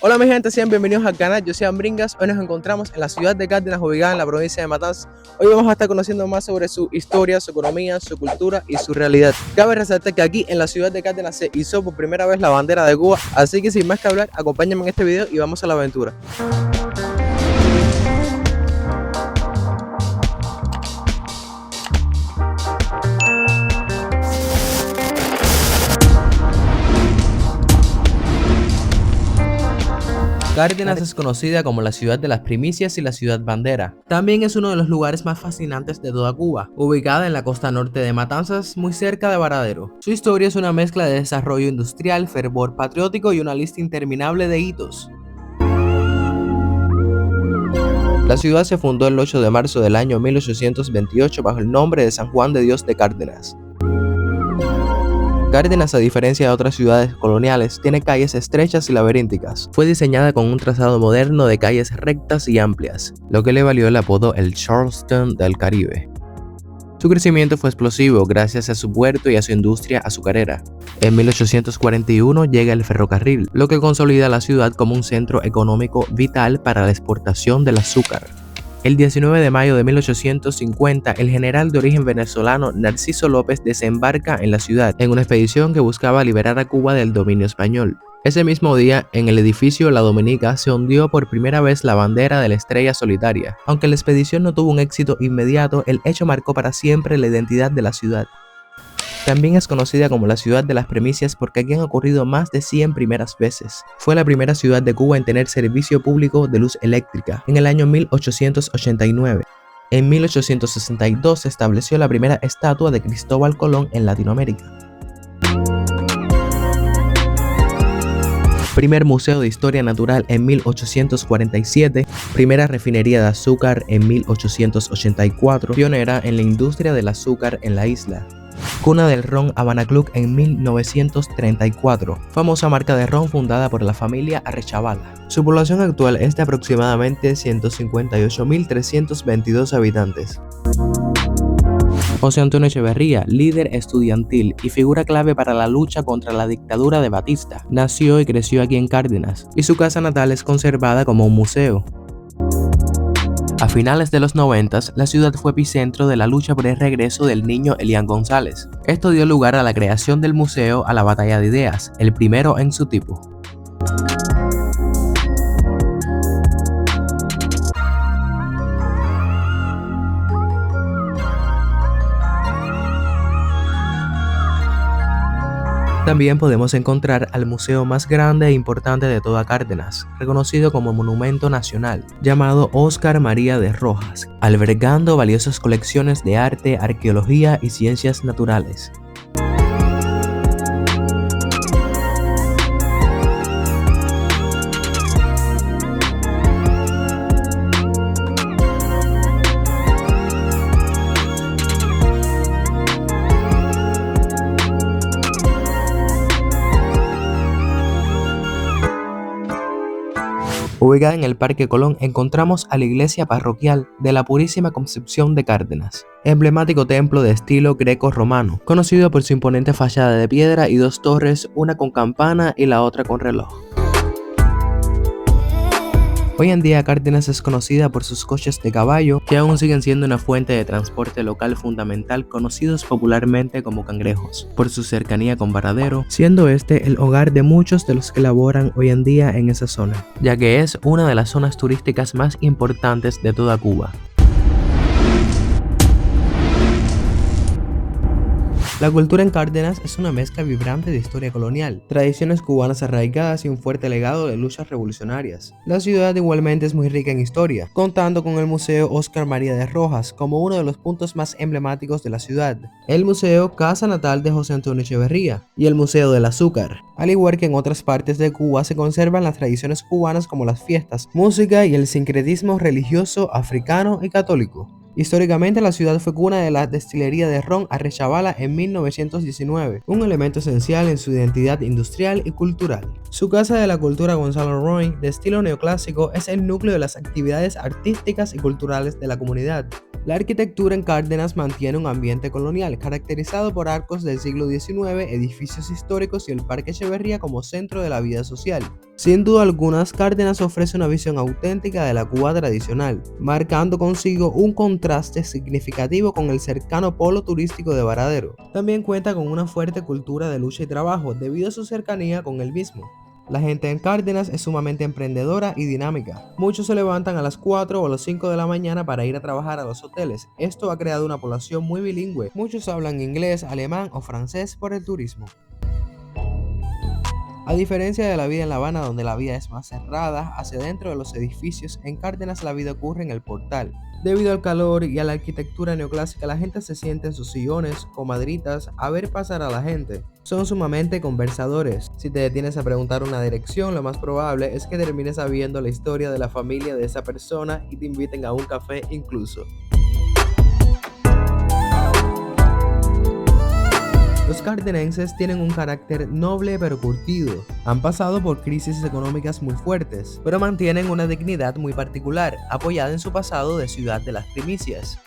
Hola mi gente, sean bienvenidos al canal, yo soy Ambringas. Hoy nos encontramos en la ciudad de Cárdenas, ubicada en la provincia de Matanzas. Hoy vamos a estar conociendo más sobre su historia, su economía, su cultura y su realidad. Cabe resaltar que aquí en la ciudad de Cárdenas se izó por primera vez la bandera de Cuba, así que sin más que hablar, acompáñenme en este video y vamos a la aventura. Cárdenas es conocida como la ciudad de las primicias y la ciudad bandera. También es uno de los lugares más fascinantes de toda Cuba, ubicada en la costa norte de Matanzas, muy cerca de Varadero. Su historia es una mezcla de desarrollo industrial, fervor patriótico y una lista interminable de hitos. La ciudad se fundó el 8 de marzo del año 1828 bajo el nombre de San Juan de Dios de Cárdenas. Cárdenas, a diferencia de otras ciudades coloniales, tiene calles estrechas y laberínticas. Fue diseñada con un trazado moderno de calles rectas y amplias, lo que le valió el apodo el Charleston del Caribe. Su crecimiento fue explosivo gracias a su puerto y a su industria azucarera. En 1841 llega el ferrocarril, lo que consolida la ciudad como un centro económico vital para la exportación del azúcar. El 19 de mayo de 1850, el general de origen venezolano Narciso López desembarca en la ciudad en una expedición que buscaba liberar a Cuba del dominio español. Ese mismo día, en el edificio La Dominica, se ondeó por primera vez la bandera de la estrella solitaria. Aunque la expedición no tuvo un éxito inmediato, el hecho marcó para siempre la identidad de la ciudad. También es conocida como la ciudad de las primicias porque aquí han ocurrido más de 100 primeras veces. Fue la primera ciudad de Cuba en tener servicio público de luz eléctrica en el año 1889. En 1862 se estableció la primera estatua de Cristóbal Colón en Latinoamérica. Primer museo de historia natural en 1847, primera refinería de azúcar en 1884, pionera en la industria del azúcar en la isla. Cuna del ron Habana Club en 1934, famosa marca de ron fundada por la familia Arechavala. Su población actual es de aproximadamente 158.322 habitantes. José Antonio Echeverría, líder estudiantil y figura clave para la lucha contra la dictadura de Batista, nació y creció aquí en Cárdenas, y su casa natal es conservada como un museo. A finales de los 90, la ciudad fue epicentro de la lucha por el regreso del niño Elian González. Esto dio lugar a la creación del museo a la Batalla de Ideas, el primero en su tipo. También podemos encontrar al museo más grande e importante de toda Cárdenas, reconocido como Monumento Nacional, llamado Óscar María de Rojas, albergando valiosas colecciones de arte, arqueología y ciencias naturales. Ubicada en el Parque Colón, encontramos a la iglesia parroquial de la Purísima Concepción de Cárdenas, emblemático templo de estilo greco-romano, conocido por su imponente fachada de piedra y dos torres, una con campana y la otra con reloj. Hoy en día Cárdenas es conocida por sus coches de caballo, que aún siguen siendo una fuente de transporte local fundamental, conocidos popularmente como cangrejos, por su cercanía con Varadero, siendo este el hogar de muchos de los que laboran hoy en día en esa zona, ya que es una de las zonas turísticas más importantes de toda Cuba. La cultura en Cárdenas es una mezcla vibrante de historia colonial, tradiciones cubanas arraigadas y un fuerte legado de luchas revolucionarias. La ciudad igualmente es muy rica en historia, contando con el Museo Óscar María de Rojas como uno de los puntos más emblemáticos de la ciudad, el Museo Casa Natal de José Antonio Echeverría y el Museo del Azúcar. Al igual que en otras partes de Cuba, se conservan las tradiciones cubanas como las fiestas, música y el sincretismo religioso africano y católico. Históricamente, la ciudad fue cuna de la destilería de ron Arechavala en 1919, un elemento esencial en su identidad industrial y cultural. Su Casa de la Cultura Gonzalo Roy, de estilo neoclásico, es el núcleo de las actividades artísticas y culturales de la comunidad. La arquitectura en Cárdenas mantiene un ambiente colonial, caracterizado por arcos del siglo XIX, edificios históricos y el Parque Echeverría como centro de la vida social. Sin duda alguna, Cárdenas ofrece una visión auténtica de la Cuba tradicional, marcando consigo un contraste significativo con el cercano polo turístico de Varadero. También cuenta con una fuerte cultura de lucha y trabajo debido a su cercanía con el mismo. La gente en Cárdenas es sumamente emprendedora y dinámica. Muchos se levantan a las 4 o a las 5 de la mañana para ir a trabajar a los hoteles. Esto ha creado una población muy bilingüe. Muchos hablan inglés, alemán o francés por el turismo. A diferencia de la vida en La Habana, donde la vida es más cerrada, hacia dentro de los edificios, en Cárdenas la vida ocurre en el portal. Debido al calor y a la arquitectura neoclásica, la gente se siente en sus sillones, comadritas, a ver pasar a la gente. Son sumamente conversadores. Si te detienes a preguntar una dirección, lo más probable es que termines sabiendo la historia de la familia de esa persona y te inviten a un café incluso. Los cardenenses tienen un carácter noble pero curtido. Han pasado por crisis económicas muy fuertes, pero mantienen una dignidad muy particular, apoyada en su pasado de ciudad de las primicias.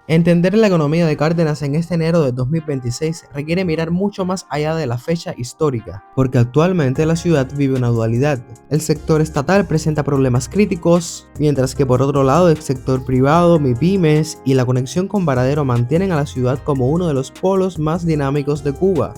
Entender la economía de Cárdenas en este enero de 2026 requiere mirar mucho más allá de la fecha histórica, porque actualmente la ciudad vive una dualidad. El sector estatal presenta problemas críticos, mientras que por otro lado el sector privado, MIPYMES y la conexión con Varadero mantienen a la ciudad como uno de los polos más dinámicos de Cuba.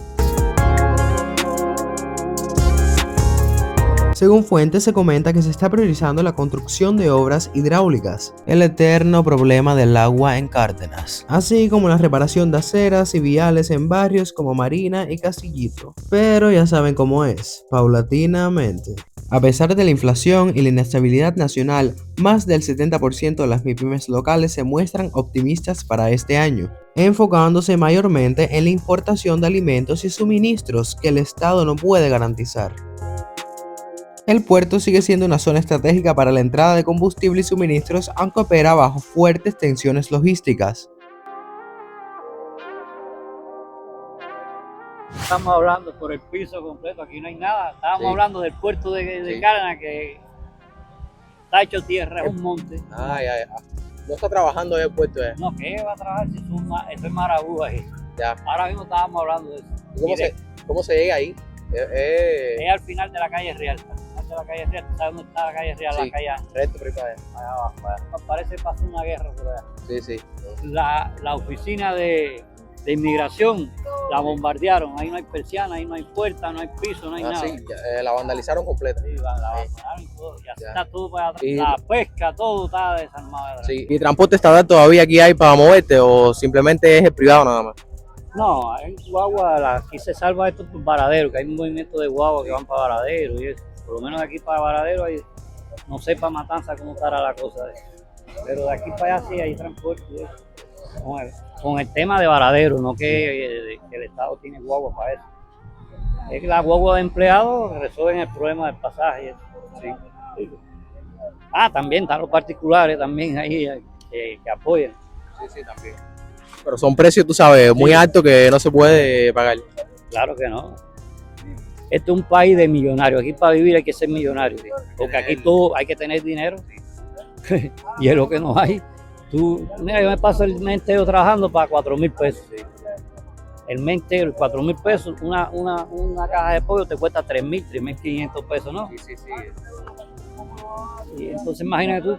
Según fuentes, se comenta que se está priorizando la construcción de obras hidráulicas, el eterno problema del agua en Cárdenas, así como la reparación de aceras y viales en barrios como Marina y Castillito. Pero ya saben cómo es, paulatinamente. A pesar de la inflación y la inestabilidad nacional, más del 70% de las MIPYMES locales se muestran optimistas para este año, enfocándose mayormente en la importación de alimentos y suministros que el Estado no puede garantizar. El puerto sigue siendo una zona estratégica para la entrada de combustible y suministros, aunque opera bajo fuertes tensiones logísticas. Estamos hablando por el piso completo, aquí no hay nada. Estábamos hablando del puerto de Cárdenas, que está hecho tierra, es un monte. No está trabajando en el puerto, No, ¿qué va a trabajar si eso es Marabú ahí? Ya. Ahora mismo estábamos hablando de eso. ¿Cómo se llega ahí? Es al final de la calle Real. Al final de la calle Real, ¿tú sabes dónde está la calle Real? Sí. La calle Recto por ahí para allá. allá abajo. Parece que pasó una guerra por allá. Sí. La oficina de inmigración la bombardearon. Ahí no hay persiana, ahí no hay puerta, no hay piso, no hay nada. Sí, la vandalizaron completa. Sí, la abandonaron y todo. Ya Ya. está todo para atrás. Y- La pesca, todo está desarmado. atrás. Sí. ¿Y transporte estatal todavía aquí hay para moverte o simplemente es el privado nada más? No, hay guagua, aquí se salva esto por Varadero, que hay un movimiento de guagua que van para Varadero y eso. Por lo menos de aquí para Varadero, no sé para Matanza cómo estará la cosa. Pero de aquí para allá sí hay transporte y eso. Con el tema de Varadero, no que el Estado tiene guagua para eso. Es que la guagua de empleados resuelven el problema del pasaje. y eso. Sí. También están los particulares también ahí que apoyan. Sí, también. Pero son precios, tú sabes, muy altos que no se puede pagar. Claro que no. Este es un país de millonarios. Aquí para vivir hay que ser millonario. Porque aquí todo hay que tener dinero. Y es lo que no hay. Mira, yo me paso el mes entero trabajando para 4,000 pesos. El mes entero, 4,000 pesos. Una caja de pollo te cuesta 3,000, 3,500 pesos, ¿no? Sí. Y entonces imagínate tú,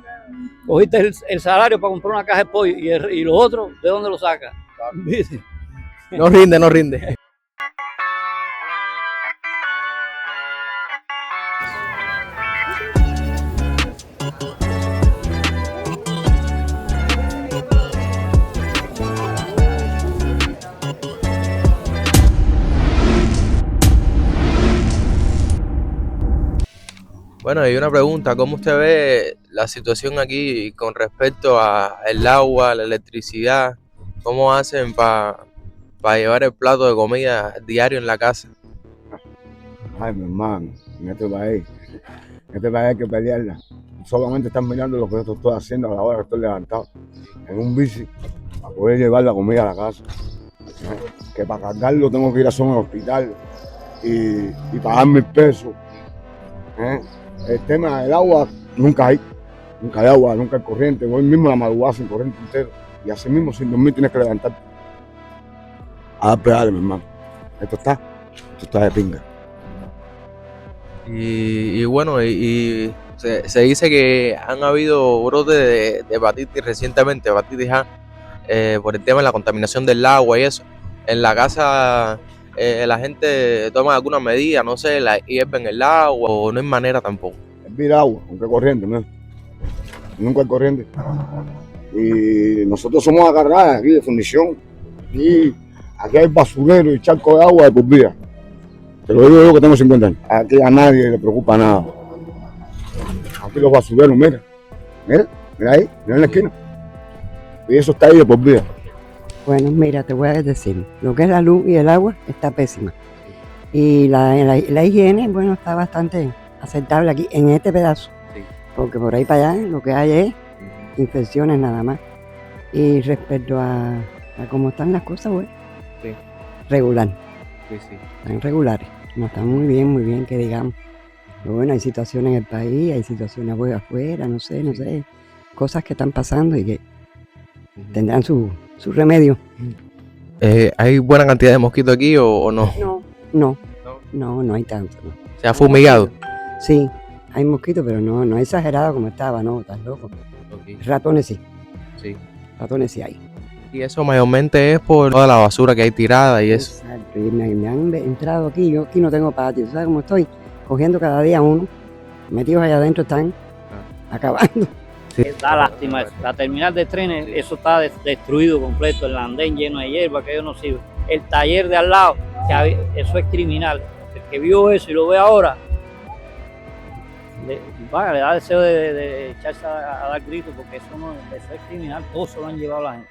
cogiste el salario para comprar una caja de pollo y lo otro, ¿de dónde lo sacas? Dice. No rinde. Bueno, y una pregunta, ¿cómo usted ve la situación aquí con respecto a el agua, la electricidad? ¿Cómo hacen para llevar el plato de comida diario en la casa? Ay, mi hermano, en este país hay que pelearla. Solamente están mirando lo que yo estoy haciendo a la hora que estoy levantado en un bici para poder llevar la comida a la casa. Que para cargarlo tengo que ir a zona al hospital y pagar 1.000 pesos. El tema del agua, nunca hay agua, nunca hay corriente. Hoy mismo la madrugada sin corriente entero. Y así mismo sin dormir tienes que levantarte a dar pedales, mi hermano. Esto está de pinga. Y bueno, se dice que han habido brotes de hepatitis recientemente, hepatitis A, por el tema de la contaminación del agua y eso. En la casa la gente toma alguna medida, no sé, la hierven el agua o no hay manera tampoco. Hervir agua, aunque hay corriente, ¿no? Nunca hay corriente. Y nosotros somos agarradas aquí de fundición. Y aquí hay basurero y charco de agua de por vida. Te lo digo yo que tengo 50 años. Aquí a nadie le preocupa nada. Aquí los basureros, mira ahí, mira en la esquina. Y eso está ahí de por vida. Bueno, mira, te voy a decir, lo que es la luz y el agua está pésima. Y la higiene, bueno, está bastante aceptable aquí, en este pedazo. Sí. Porque por ahí para allá lo que hay es infecciones nada más. Y respecto a cómo están las cosas, bueno, Sí. regular, Sí. están regulares. No están muy bien que digamos. Pero bueno, hay situaciones en el país, hay situaciones afuera, no sé, cosas que están pasando y que tendrán su remedio. ¿Hay buena cantidad de mosquitos aquí o no? No hay tanto, no. ¿Se ha fumigado? Sí, hay mosquitos, pero no exagerado como estaba, no, estás loco. Ratones sí, Sí. ratones sí hay. Y eso mayormente es por toda la basura que hay tirada y eso. Exacto, y me han entrado aquí, yo aquí no tengo patio, ¿sabes cómo estoy? Cogiendo cada día uno, metidos allá adentro están acabando. Da lástima eso. La terminal de trenes, eso está destruido completo, el andén lleno de hierba, que eso no sirve. El taller de al lado, eso es criminal. El que vio eso y lo ve ahora, le da deseo de echarse a dar gritos, porque eso es criminal, todo se lo han llevado la gente.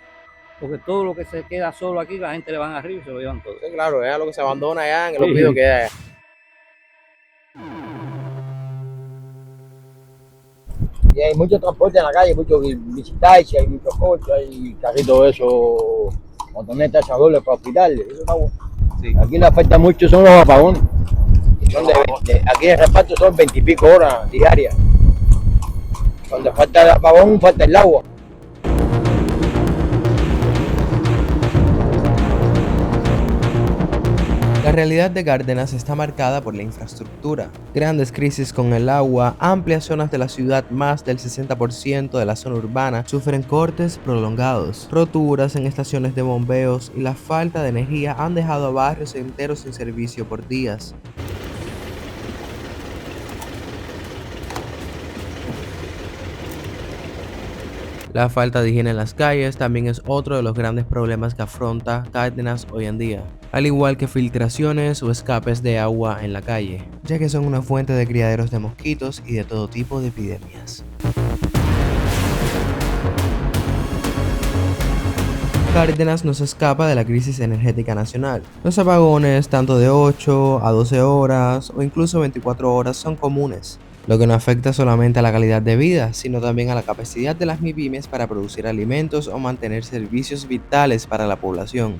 Porque todo lo que se queda solo aquí, la gente le van arriba y se lo llevan todo. Sí, claro, es lo que se abandona allá en el Sí. olvido que hay. Y hay mucho transporte en la calle, mucho visitaxi, hay muchos coches, hay carritos esos, motonetas, tachadores para hospitales. Eso está bueno. Sí. Aquí le afecta mucho son los apagones. Aquí el reparto son 20 y pico horas diarias. Cuando falta el apagón, falta el agua. La realidad de Cárdenas está marcada por la infraestructura, grandes crisis con el agua, amplias zonas de la ciudad, más del 60% de la zona urbana sufren cortes prolongados, roturas en estaciones de bombeos y la falta de energía han dejado a barrios enteros sin servicio por días. La falta de higiene en las calles también es otro de los grandes problemas que afronta Cárdenas hoy en día, al igual que filtraciones o escapes de agua en la calle, ya que son una fuente de criaderos de mosquitos y de todo tipo de epidemias. Cárdenas no se escapa de la crisis energética nacional. Los apagones, tanto de 8 a 12 horas o incluso 24 horas, son comunes, lo que no afecta solamente a la calidad de vida, sino también a la capacidad de las MIPYMES para producir alimentos o mantener servicios vitales para la población.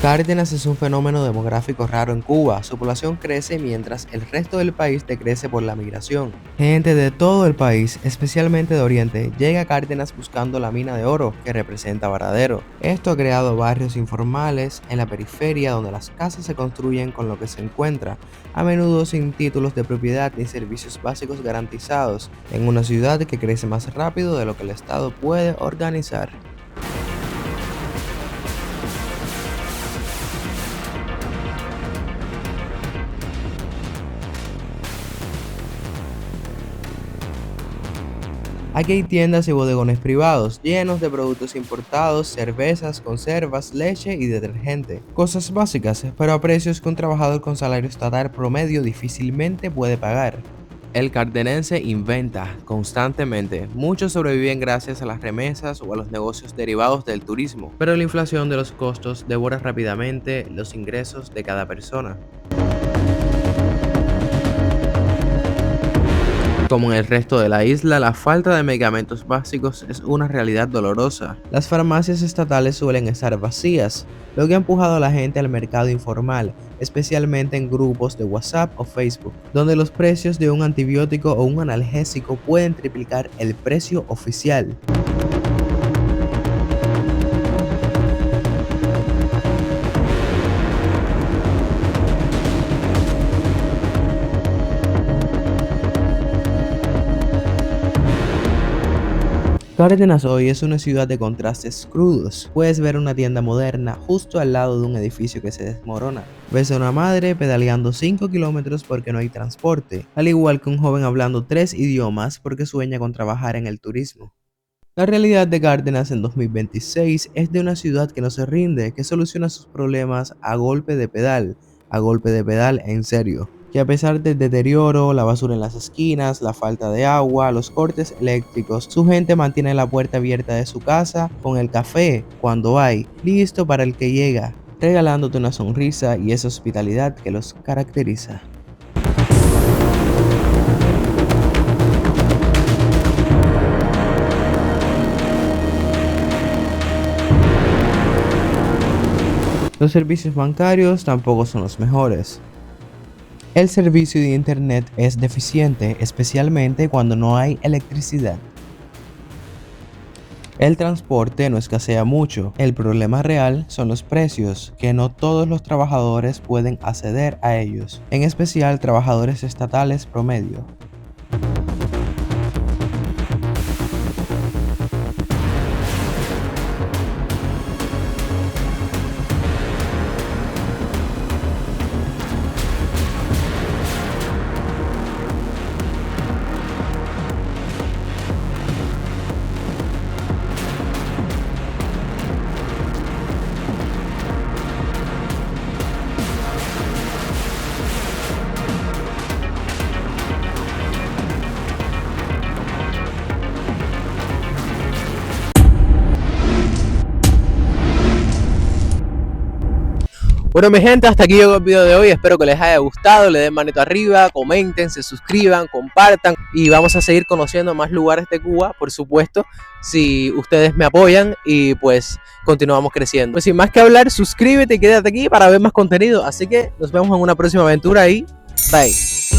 Cárdenas es un fenómeno demográfico raro en Cuba. Su población crece mientras el resto del país decrece por la migración. Gente de todo el país, especialmente de Oriente, llega a Cárdenas buscando la mina de oro que representa Varadero. Esto ha creado barrios informales en la periferia donde las casas se construyen con lo que se encuentra, a menudo sin títulos de propiedad ni servicios básicos garantizados, en una ciudad que crece más rápido de lo que el Estado puede organizar. Aquí hay tiendas y bodegones privados, llenos de productos importados, cervezas, conservas, leche y detergente. Cosas básicas, pero a precios que un trabajador con salario estatal promedio difícilmente puede pagar. El cardenense inventa constantemente. Muchos sobreviven gracias a las remesas o a los negocios derivados del turismo, pero la inflación de los costos devora rápidamente los ingresos de cada persona. Como en el resto de la isla, la falta de medicamentos básicos es una realidad dolorosa. Las farmacias estatales suelen estar vacías, lo que ha empujado a la gente al mercado informal, especialmente en grupos de WhatsApp o Facebook, donde los precios de un antibiótico o un analgésico pueden triplicar el precio oficial. Cárdenas hoy es una ciudad de contrastes crudos. Puedes ver una tienda moderna justo al lado de un edificio que se desmorona. Ves a una madre pedaleando 5 kilómetros porque no hay transporte, al igual que un joven hablando 3 idiomas porque sueña con trabajar en el turismo. La realidad de Cárdenas en 2026 es de una ciudad que no se rinde, que soluciona sus problemas a golpe de pedal en serio. Que a pesar del deterioro, la basura en las esquinas, la falta de agua, los cortes eléctricos, su gente mantiene la puerta abierta de su casa con el café cuando hay, listo para el que llega, regalándote una sonrisa y esa hospitalidad que los caracteriza. Los servicios bancarios tampoco son los mejores. El servicio de internet es deficiente, especialmente cuando no hay electricidad. El transporte no escasea mucho. El problema real son los precios, que no todos los trabajadores pueden acceder a ellos, en especial trabajadores estatales promedio. Bueno, mi gente, hasta aquí llegó el video de hoy. Espero que les haya gustado. Le den manito arriba, comenten, se suscriban, compartan. Y vamos a seguir conociendo más lugares de Cuba, por supuesto, si ustedes me apoyan y pues continuamos creciendo. Pues sin más que hablar, suscríbete y quédate aquí para ver más contenido. Así que nos vemos en una próxima aventura y bye.